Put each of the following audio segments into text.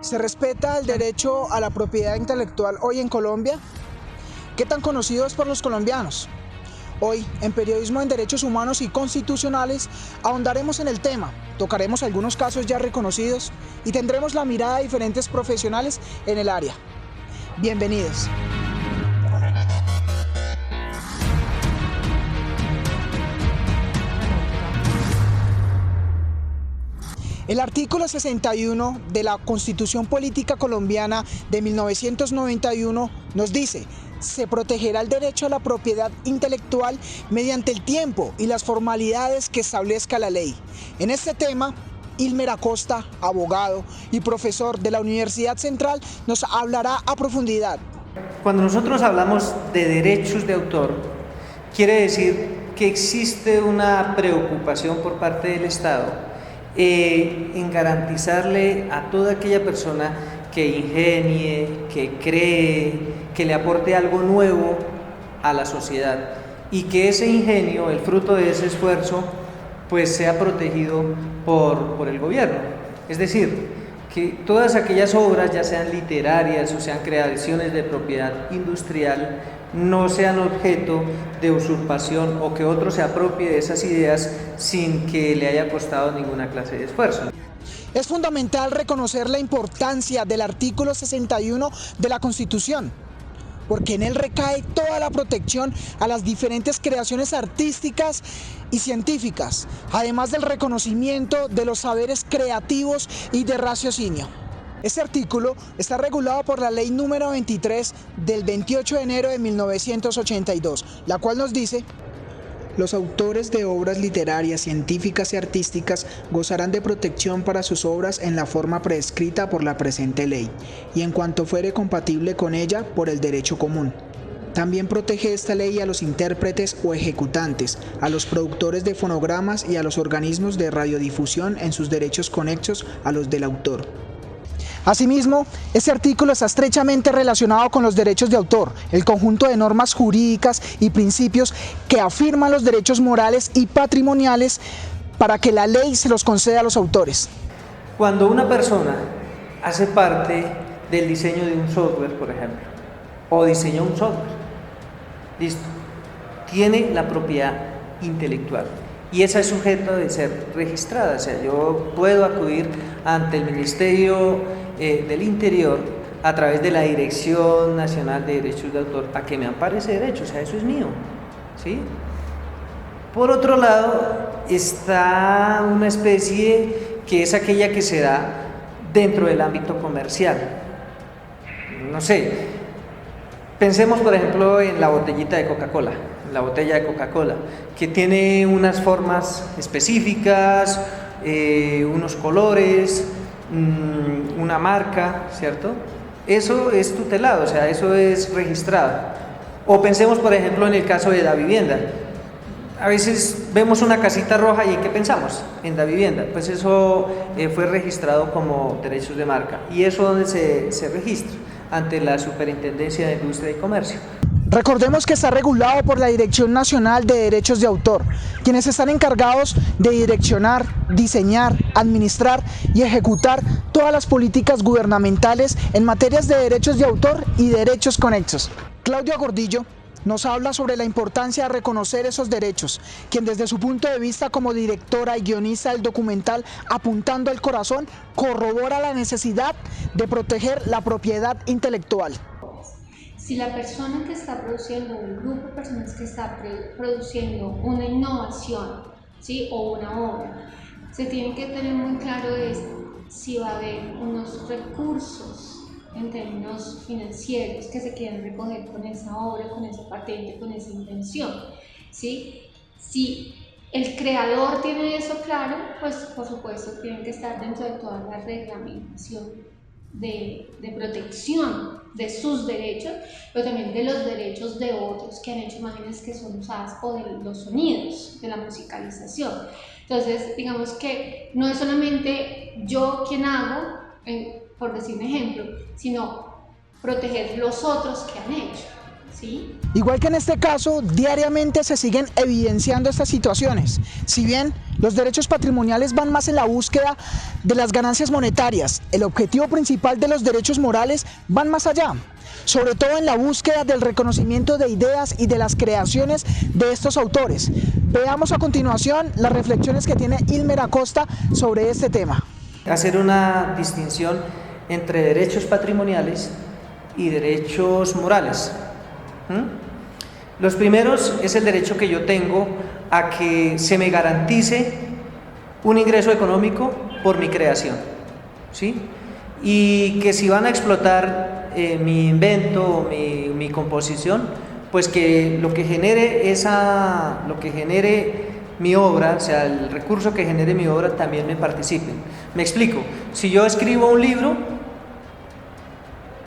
¿Se respeta el derecho a la propiedad intelectual hoy en Colombia? ¿Qué tan conocido es por los colombianos? Hoy, en Periodismo en Derechos Humanos y Constitucionales, ahondaremos en el tema, tocaremos algunos casos ya reconocidos y tendremos la mirada de diferentes profesionales en el área. Bienvenidos. El artículo 61 de la Constitución Política Colombiana de 1991 nos dice: se protegerá el derecho a la propiedad intelectual mediante el tiempo y las formalidades que establezca la ley. En este tema, Ilmer Acosta, abogado y profesor de la Universidad Central, nos hablará a profundidad. Cuando nosotros hablamos de derechos de autor, quiere decir que existe una preocupación por parte del Estado en garantizarle a toda aquella persona que ingenie, que cree, que le aporte algo nuevo a la sociedad y que ese ingenio, el fruto de ese esfuerzo, pues sea protegido por el gobierno. Es decir, que todas aquellas obras, ya sean literarias o sean creaciones de propiedad industrial, no sean objeto de usurpación o que otro se apropie de esas ideas sin que le haya costado ninguna clase de esfuerzo. Es fundamental reconocer la importancia del artículo 61 de la Constitución, porque en él recae toda la protección a las diferentes creaciones artísticas y científicas, además del reconocimiento de los saberes creativos y de raciocinio. Este artículo está regulado por la Ley número 23 del 28 de enero de 1982, la cual nos dice: los autores de obras literarias, científicas y artísticas gozarán de protección para sus obras en la forma prescrita por la presente ley, y en cuanto fuere compatible con ella por el derecho común. También protege esta ley a los intérpretes o ejecutantes, a los productores de fonogramas y a los organismos de radiodifusión en sus derechos conexos a los del autor. Asimismo, este artículo está estrechamente relacionado con los derechos de autor, el conjunto de normas jurídicas y principios que afirman los derechos morales y patrimoniales para que la ley se los conceda a los autores. Cuando una persona hace parte del diseño de un software, por ejemplo, o diseña un software, listo, tiene la propiedad intelectual. Y esa es sujeto de ser registrada, o sea, yo puedo acudir ante el Ministerio del Interior a través de la Dirección Nacional de Derechos de Autor a que me ampare ese derecho, o sea, eso es mío, ¿sí? Por otro lado, está una especie que es aquella que se da dentro del ámbito comercial. No sé, pensemos por ejemplo en la botellita de Coca-Cola. La botella de Coca-Cola, que tiene unas formas específicas, unos colores, una marca, ¿cierto? Eso es tutelado, o sea, eso es registrado. O pensemos, por ejemplo, en el caso de Davivienda. A veces vemos una casita roja y ¿en qué pensamos? En Davivienda. Pues eso fue registrado como derechos de marca. ¿Y eso dónde se registra? Ante la Superintendencia de Industria y Comercio. Recordemos que está regulado por la Dirección Nacional de Derechos de Autor, quienes están encargados de direccionar, diseñar, administrar y ejecutar todas las políticas gubernamentales en materias de derechos de autor y derechos conexos. Claudia Gordillo nos habla sobre la importancia de reconocer esos derechos, quien desde su punto de vista como directora y guionista del documental Apuntando al Corazón, corrobora la necesidad de proteger la propiedad intelectual. Si la persona que está produciendo, un grupo de personas que está produciendo una innovación, ¿sí?, o una obra, se tiene que tener muy claro si va a haber unos recursos en términos financieros que se quieran recoger con esa obra, con esa patente, con esa invención, ¿sí? Si el creador tiene eso claro, pues por supuesto tienen que estar dentro de toda la reglamentación de protección de sus derechos, pero también de los derechos de otros que han hecho imágenes que son usadas, o de los sonidos, de la musicalización. Entonces, digamos que no es solamente yo quien hago, por decir un ejemplo, sino proteger los otros que han hecho. ¿sí? Igual que en este caso, diariamente se siguen evidenciando estas situaciones. Si bien los derechos patrimoniales van más en la búsqueda de las ganancias monetarias, el objetivo principal de los derechos morales van más allá, sobre todo en la búsqueda del reconocimiento de ideas y de las creaciones de estos autores. Veamos a continuación las reflexiones que tiene Ilmer Acosta sobre este tema. Hacer una distinción entre derechos patrimoniales y derechos morales. Los primeros es el derecho que yo tengo a que se me garantice un ingreso económico por mi creación, ¿sí? Y que si van a explotar mi invento o mi composición, pues que lo que genere mi obra, o sea, el recurso que genere mi obra también me participe. Me explico, si yo escribo un libro,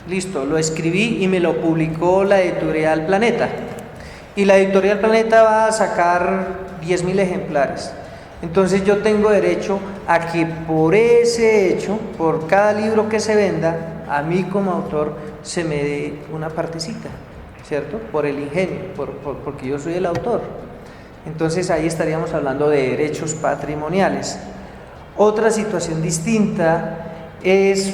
listo, lo escribí y me lo publicó la editorial Planeta. Y la editorial Planeta va a sacar 10.000 ejemplares. Entonces yo tengo derecho a que por ese hecho, por cada libro que se venda, a mí como autor se me dé una partecita, ¿cierto? Por el ingenio, porque yo soy el autor. Entonces ahí estaríamos hablando de derechos patrimoniales. Otra situación distinta es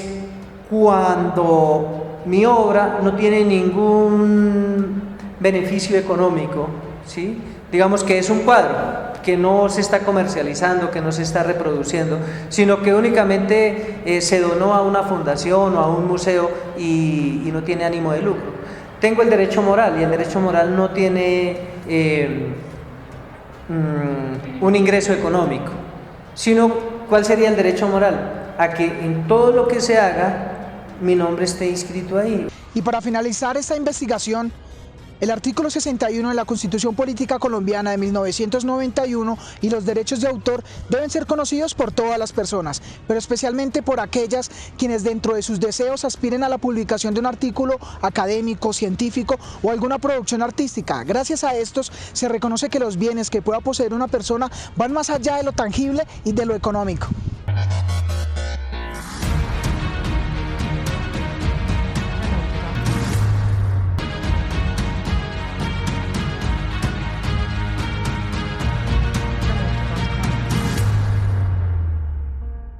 cuando mi obra no tiene ningún beneficio económico, ¿sí? Digamos que es un cuadro que no se está comercializando, que no se está reproduciendo, sino que únicamente se donó a una fundación o a un museo y no tiene ánimo de lucro. Tengo el derecho moral, y el derecho moral no tiene un ingreso económico, sino ¿cuál sería el derecho moral? A que en todo lo que se haga mi nombre esté inscrito ahí. Y para finalizar esta investigación, el artículo 61 de la Constitución Política Colombiana de 1991 y los derechos de autor deben ser conocidos por todas las personas, pero especialmente por aquellas quienes dentro de sus deseos aspiren a la publicación de un artículo académico, científico o alguna producción artística. Gracias a estos se reconoce que los bienes que pueda poseer una persona van más allá de lo tangible y de lo económico.